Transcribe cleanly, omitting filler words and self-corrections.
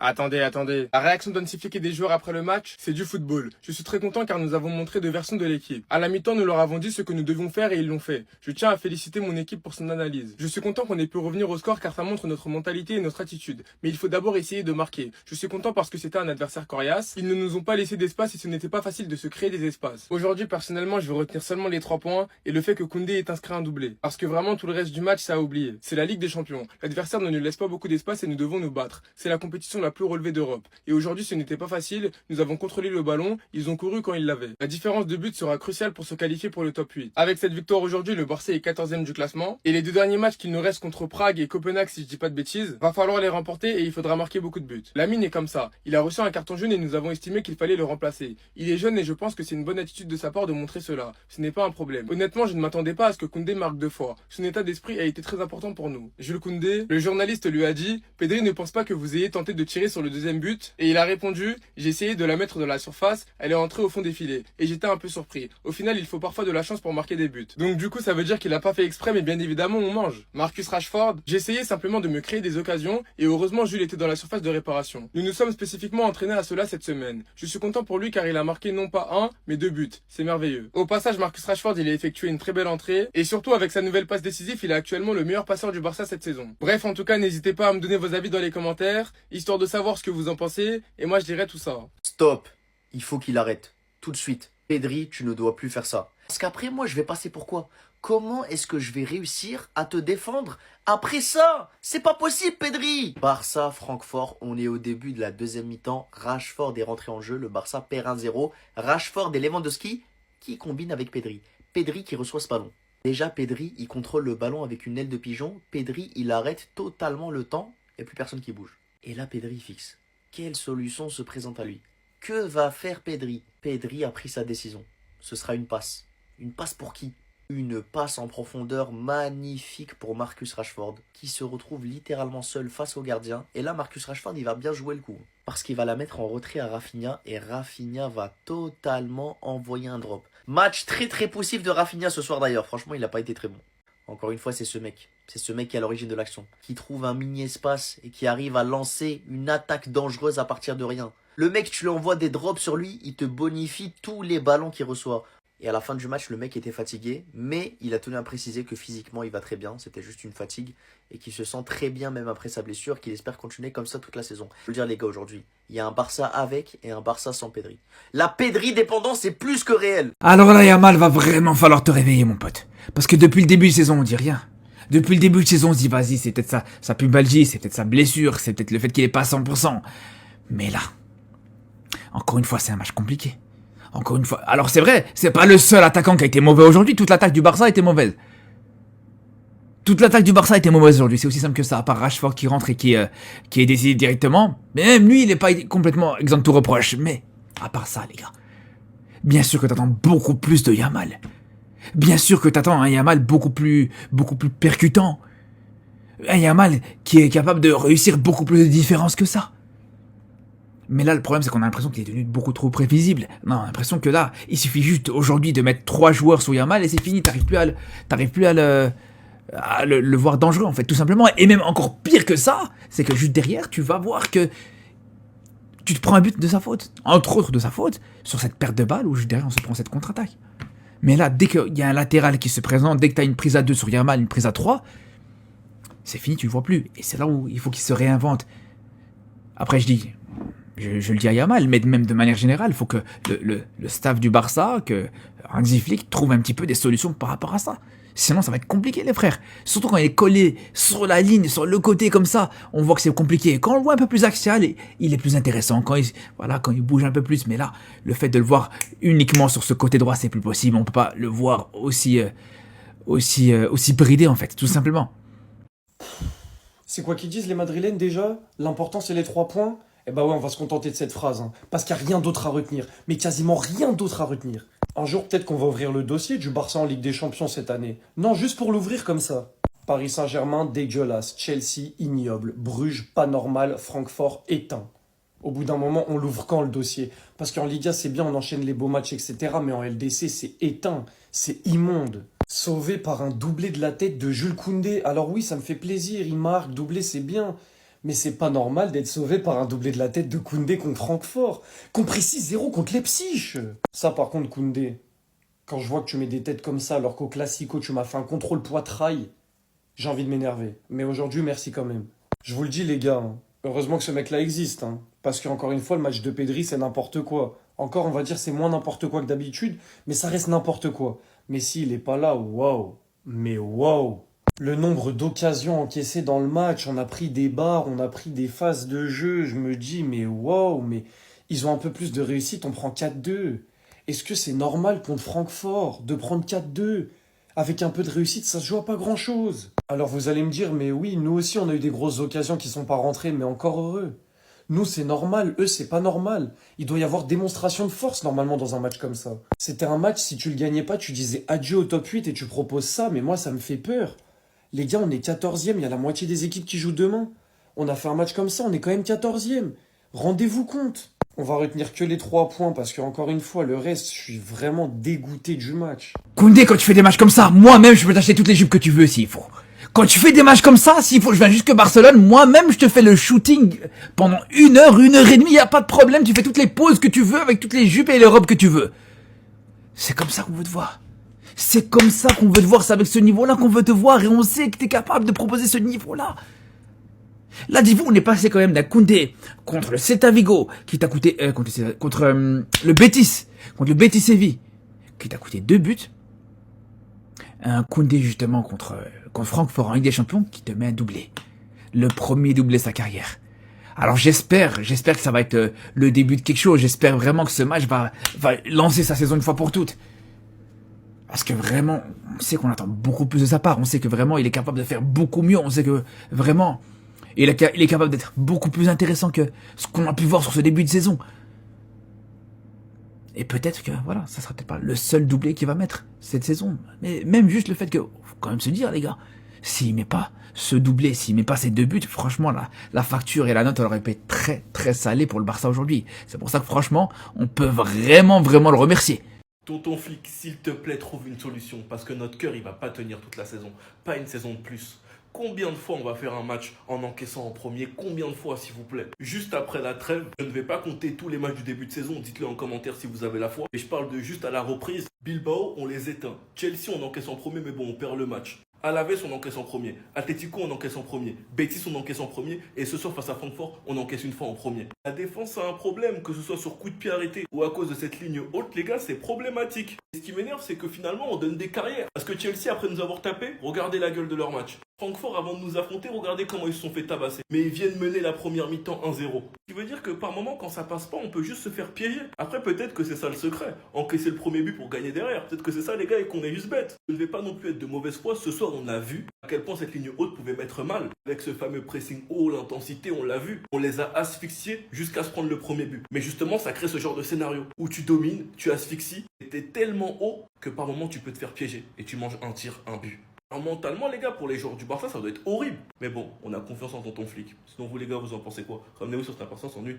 Attendez. La réaction d'Ansiflik et des joueurs après le match, c'est du football. Je suis très content car nous avons montré deux versions de l'équipe. À la mi-temps, nous leur avons dit ce que nous devions faire et ils l'ont fait. Je tiens à féliciter mon équipe pour son analyse. Je suis content qu'on ait pu revenir au score car ça montre notre mentalité et notre attitude. Mais il faut d'abord essayer de marquer. Je suis content parce que c'était un adversaire coriace. Ils ne nous ont pas laissé d'espace et ce n'était pas facile de se créer des espaces. Aujourd'hui, personnellement, je vais retenir seulement les 3 points et le fait que Koundé ait inscrit un doublé. Parce que vraiment, tout le reste du match, ça a oublié. C'est la Ligue des Champions. L'adversaire ne nous laisse pas beaucoup d'espace et nous devons nous battre. C'est la compétition la plus relevée d'Europe. Et aujourd'hui, ce n'était pas facile, nous avons contrôlé le ballon, ils ont couru quand ils l'avaient. La différence de but sera cruciale pour se qualifier pour le top 8. Avec cette victoire aujourd'hui, le Barça est 14e du classement. Et les 2 derniers matchs qu'il nous reste contre Prague et Copenhague, si je dis pas de bêtises, va falloir les remporter et il faudra marquer beaucoup de buts. Lamine est comme ça. Il a reçu un carton jaune et nous avons estimé qu'il fallait le remplacer. Il est jeune et je pense que c'est une bonne attitude de sa part de montrer cela. Ce n'est pas un problème. Honnêtement, je ne m'attendais pas à ce que Koundé marque 2 fois. Son état d'esprit a été très important pour nous. Jules Koundé, le journaliste lui a dit, Pedri ne pense pas que vous ayez tenté de tirer sur le deuxième but. Et il a répondu, j'ai essayé de la mettre dans la surface, elle est entrée au fond des filets. Et j'étais un peu surpris. Au final, il faut parfois de la chance pour marquer des buts. Donc du coup, ça veut dire qu'il a pas fait exprès, mais bien évidemment, on mange. Marcus Rashford, j'ai essayé simplement de me créer des occasions, et heureusement, Jules était dans la surface de réparation. Nous nous sommes spécifiquement entraînés à cela cette semaine. Je suis content pour lui car il a marqué non pas un, mais 2 buts. C'est merveilleux. Au passage, Marcus Rashford, il a effectué une très belle entrée, et surtout avec sa nouvelle passe décisive, il est actuellement le meilleur passeur du Barça cette saison. Bref, en tout cas, n'hésitez pas à me donner vos avis dans les commentaires, histoire de savoir ce que vous en pensez, et moi je dirai tout ça. Stop. Il faut qu'il arrête. Tout de suite. Pedri, tu ne dois plus faire ça. Parce qu'après, moi, je vais passer pour quoi? Comment est-ce que je vais réussir à te défendre après ça? C'est pas possible, Pedri! Barça, Francfort, on est au début de la deuxième mi-temps. Rashford est rentré en jeu. Le Barça perd 1-0. Rashford et Lewandowski qui combinent avec Pedri. Pedri qui reçoit ce ballon. Déjà, Pedri, il contrôle le ballon avec une aile de pigeon. Pedri, il arrête totalement le temps. Il n'y a plus personne qui bouge. Et là, Pedri fixe. Quelle solution se présente à lui? Que va faire Pedri? Pedri a pris sa décision. Ce sera une passe. Une passe pour qui? Une passe en profondeur magnifique pour Marcus Rashford, qui se retrouve littéralement seul face au gardien. Et là, Marcus Rashford, il va bien jouer le coup. Parce qu'il va la mettre en retrait à Rafinha, et Rafinha va totalement envoyer un drop. Match très poussif de Rafinha ce soir d'ailleurs. Franchement, il n'a pas été très bon. Encore une fois, c'est ce mec. C'est ce mec qui est à l'origine de l'action. Qui trouve un mini-espace et qui arrive à lancer une attaque dangereuse à partir de rien. Le mec, tu lui envoies des drops sur lui, il te bonifie tous les ballons qu'il reçoit. Et à la fin du match, le mec était fatigué, mais il a tenu à préciser que physiquement, il va très bien. C'était juste une fatigue et qu'il se sent très bien même après sa blessure, qu'il espère continuer comme ça toute la saison. Je veux dire les gars, aujourd'hui, il y a un Barça avec et un Barça sans Pedri. La Pedri dépendance est plus que réelle. Alors là, Yamal, va vraiment falloir te réveiller, mon pote. Parce que depuis le début de saison, on dit rien. Depuis le début de saison, on se dit, vas-y, c'est peut-être sa pubalgie, c'est peut-être sa blessure, c'est peut-être le fait qu'il est pas à 100%. Mais là, encore une fois, c'est un match compliqué. Encore une fois. Alors c'est vrai, c'est pas le seul attaquant qui a été mauvais aujourd'hui, toute l'attaque du Barça a été mauvaise. Toute l'attaque du Barça a été mauvaise aujourd'hui, c'est aussi simple que ça, à part Rashford qui rentre et qui est décidé directement. Mais même lui, il est pas complètement exempt de tout reproche. Mais, à part ça, les gars, bien sûr que t'attends beaucoup plus de Yamal. Bien sûr que t'attends un Yamal beaucoup plus percutant. Un Yamal qui est capable de réussir beaucoup plus de différences que ça. Mais là, le problème, c'est qu'on a l'impression qu'il est devenu beaucoup trop prévisible. Non, on a l'impression que là, il suffit juste aujourd'hui de mettre 3 joueurs sur Yamal et c'est fini. T'arrives plus à le voir dangereux, en fait, tout simplement. Et même encore pire que ça, c'est que juste derrière, tu vas voir que tu te prends un but de sa faute. Entre autres de sa faute, sur cette perte de balle où juste derrière, on se prend cette contre-attaque. Mais là, dès qu'il y a un latéral qui se présente, dès que t'as une prise à 2 sur Yamal, une prise à 3, c'est fini, tu le vois plus. Et c'est là où il faut qu'il se réinvente. Après, je le dis à Yamal, mais même de manière générale, il faut que le staff du Barça, que Hansi Flick trouve un petit peu des solutions par rapport à ça. Sinon, ça va être compliqué, les frères. Surtout quand il est collé sur la ligne, sur le côté comme ça, on voit que c'est compliqué. Quand on le voit un peu plus axial, il est plus intéressant. Quand il bouge un peu plus. Mais là, le fait de le voir uniquement sur ce côté droit, c'est plus possible. On peut pas le voir aussi bridé, en fait, tout simplement. C'est quoi qu'ils disent les Madrilènes déjà? L'important c'est les 3 points? Eh bah ouais, on va se contenter de cette phrase, hein, parce qu'il n'y a rien d'autre à retenir, mais quasiment rien d'autre à retenir. Un jour peut-être qu'on va ouvrir le dossier du Barça en Ligue des Champions cette année. Non, juste pour l'ouvrir comme ça. Paris Saint-Germain dégueulasse, Chelsea ignoble, Bruges pas normal, Francfort éteint. Au bout d'un moment, on l'ouvre quand le dossier? Parce qu'en Liga c'est bien, on enchaîne les beaux matchs, etc. Mais en LDC c'est éteint, c'est immonde. Sauvé par un doublé de la tête de Jules Koundé. Alors oui, ça me fait plaisir, il marque, doublé c'est bien. Mais c'est pas normal d'être sauvé par un doublé de la tête de Koundé contre Francfort, qu'on pris 6-0 contre Leipzig. Ça par contre Koundé, quand je vois que tu mets des têtes comme ça alors qu'au Classico tu m'as fait un contrôle poitrail, j'ai envie de m'énerver. Mais aujourd'hui merci quand même. Je vous le dis les gars, hein, heureusement que ce mec-là existe, hein, parce qu'encore une fois le match de Pedri c'est n'importe quoi. Encore on va dire c'est moins n'importe quoi que d'habitude, mais ça reste n'importe quoi. Mais s'il est pas là, waouh, mais waouh. Le nombre d'occasions encaissées dans le match, on a pris des barres, on a pris des phases de jeu, je me dis, mais waouh, mais ils ont un peu plus de réussite, on prend 4-2. Est-ce que c'est normal contre Francfort de prendre 4-2? Avec un peu de réussite, ça se joue à pas grand-chose. Alors vous allez me dire, mais oui, nous aussi on a eu des grosses occasions qui sont pas rentrées, mais encore heureux. Nous c'est normal, eux c'est pas normal. Il doit y avoir démonstration de force normalement dans un match comme ça. C'était un match, si tu le gagnais pas, tu disais adieu au top 8 et tu proposes ça, mais moi ça me fait peur. Les gars, on est 14e, il y a la moitié des équipes qui jouent demain. On a fait un match comme ça, on est quand même 14e. Rendez-vous compte. On va retenir que les 3 points parce que, encore une fois, le reste, je suis vraiment dégoûté du match. Koundé, quand tu fais des matchs comme ça, moi-même, je peux t'acheter toutes les jupes que tu veux s'il faut. Quand tu fais des matchs comme ça, s'il faut, je viens jusque Barcelone, moi-même, je te fais le shooting pendant 1 heure et demie, y a pas de problème, tu fais toutes les pauses que tu veux avec toutes les jupes et les robes que tu veux. C'est comme ça qu'on veut te voir. C'est comme ça qu'on veut te voir, c'est avec ce niveau-là qu'on veut te voir et on sait que t'es capable de proposer ce niveau-là. Là, dis-vous, on est passé quand même d'un Koundé contre le Celta Vigo qui t'a coûté contre le Betis Séville qui t'a coûté 2 buts, à un Koundé justement contre Francfort en Ligue des Champions qui te met un doublé, le premier doublé de sa carrière. Alors j'espère que ça va être le début de quelque chose. J'espère vraiment que ce match va lancer sa saison une fois pour toutes. Parce que vraiment, on sait qu'on attend beaucoup plus de sa part. On sait que vraiment, il est capable de faire beaucoup mieux. On sait que vraiment, il est capable d'être beaucoup plus intéressant que ce qu'on a pu voir sur ce début de saison. Et peut-être que, voilà, ça sera peut-être pas le seul doublé qu'il va mettre cette saison. Mais même juste le fait que, faut quand même se dire, les gars, s'il met pas ce doublé, s'il met pas ces 2 buts, franchement, la facture et la note, elle aurait pu être très, très salée pour le Barça aujourd'hui. C'est pour ça que, franchement, on peut vraiment, vraiment le remercier. Tonton Flic, s'il te plaît, trouve une solution, parce que notre cœur, il va pas tenir toute la saison, pas une saison de plus. Combien de fois on va faire un match en encaissant en premier? Combien de fois, s'il vous plaît? Juste après la trêve, je ne vais pas compter tous les matchs du début de saison, dites-le en commentaire si vous avez la foi. Et je parle de juste à la reprise. Bilbao, on les éteint. Chelsea, on encaisse en premier, mais bon, on perd le match. Alaves, on encaisse en premier. Atletico, on encaisse en premier. Betis, on encaisse en premier. Et ce soir, face à Francfort, on encaisse une fois en premier. La défense a un problème, que ce soit sur coup de pied arrêté ou à cause de cette ligne haute, les gars, c'est problématique. Et ce qui m'énerve, c'est que finalement, on donne des carrières. Parce que Chelsea, après nous avoir tapé, regardez la gueule de leur match. Francfort, avant de nous affronter, regardez comment ils se sont fait tabasser. Mais ils viennent mener la première mi-temps 1-0. Ce qui veut dire que par moment, quand ça passe pas, on peut juste se faire piéger. Après, peut-être que c'est ça le secret. Encaisser le premier but pour gagner derrière. Peut-être que c'est ça, les gars, et qu'on est juste bêtes. Je ne vais pas non plus être de mauvaise foi. Ce soir, on a vu à quel point cette ligne haute pouvait mettre mal. Avec ce fameux pressing haut, l'intensité, on l'a vu. On les a asphyxiés jusqu'à se prendre le premier but. Mais justement, ça crée ce genre de scénario où tu domines, tu asphyxies, et t'es tellement haut que par moment, tu peux te faire piéger. Et tu manges un tir, un but. Alors mentalement, les gars, pour les joueurs du Barça, ça doit être horrible. Mais bon, on a confiance en tonton Flic. Sinon, vous, les gars, vous en pensez quoi? Ramenez-vous sur cette importance en nuit.